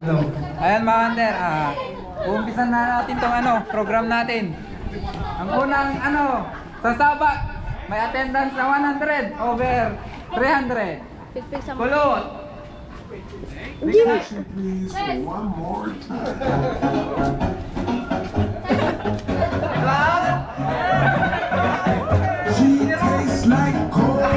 Ayan mga hunter, umpisan na natin tong program natin. Ang unang sasabak, may attendance na 100 over 300. Kulot. Please, one more time. She tastes like cola.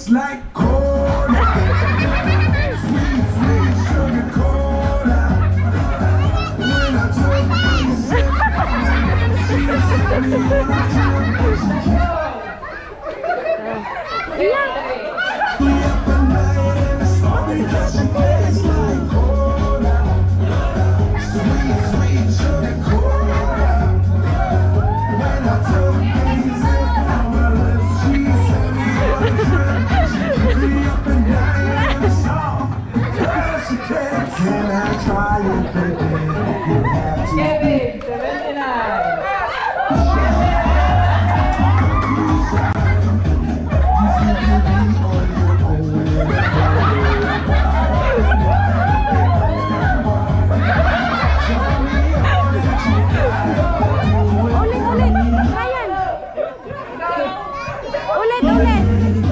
Like cola, sweet, sweet sugar cola. When I took a sip, she said me what I took. She me up at night and it's all because she tastes like cola, sweet, sweet sugar cola. When I took a sip from her lips, she said me what I took. Can I try and think if you have to? Kevin, 79.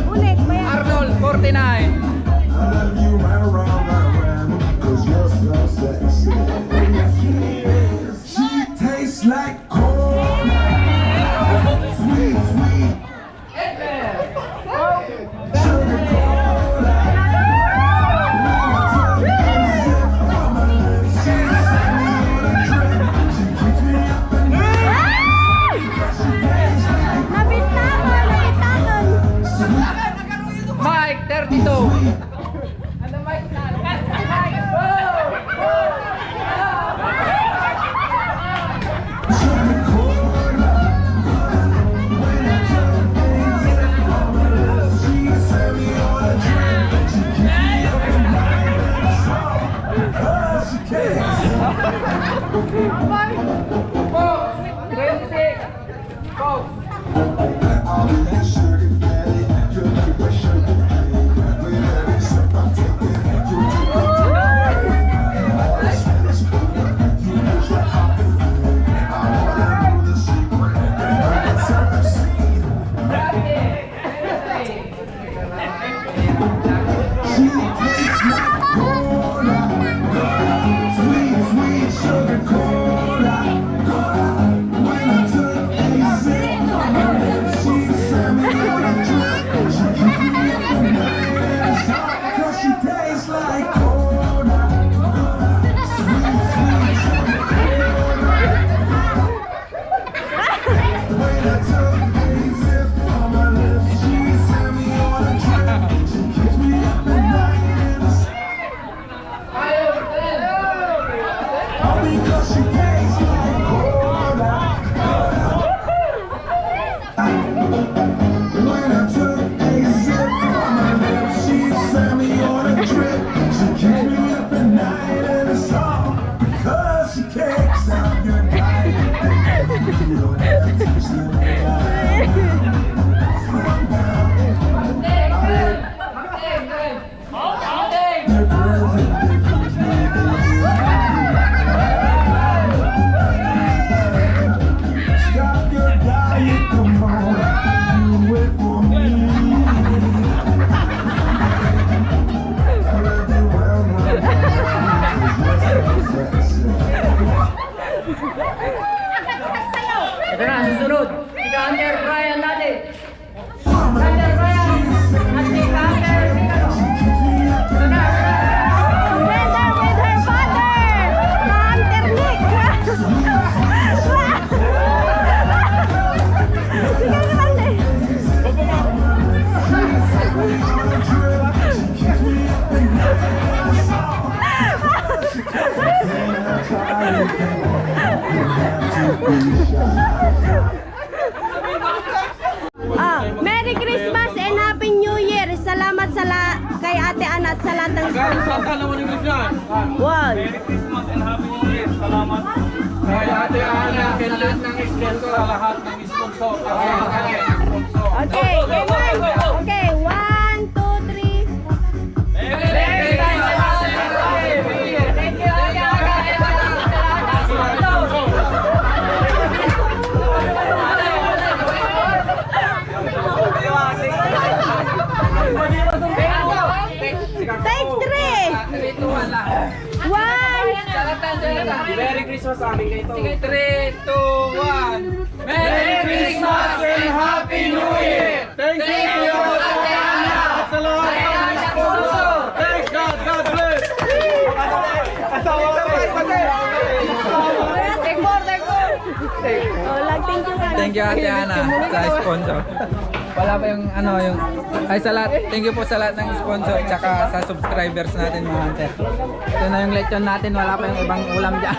Ulit, Arnold, 49. She tastes like cola, sweet, sweet sugar cola. She keeps me up at night. She tastes like Mike, 32. Merry Christmas and Happy New Year! Salamat kay Ate Ana at sa lahat ng sponsor. One. Merry Christmas and Happy New Year. Salamat. Kay Ate Ana, kay lahat ng sponsor. Sa lahat ng sponsor. Okay, okay, 1, 2, 3. Take 3! 1! Merry Christmas sa amin kayo. 3, 2, 1. Merry Christmas and Happy New Year! Thank you, Ate Ana. Sa lahat ng sponsor. Thanks God. God bless. Thank you Ate Ana sa sponsor. Wala pa yung sa lahat. Thank you po sa lahat ng sponsor tsaka sa subscribers natin mga hunter. Ito na yung lechon natin, wala pa yung ibang ulam dyan.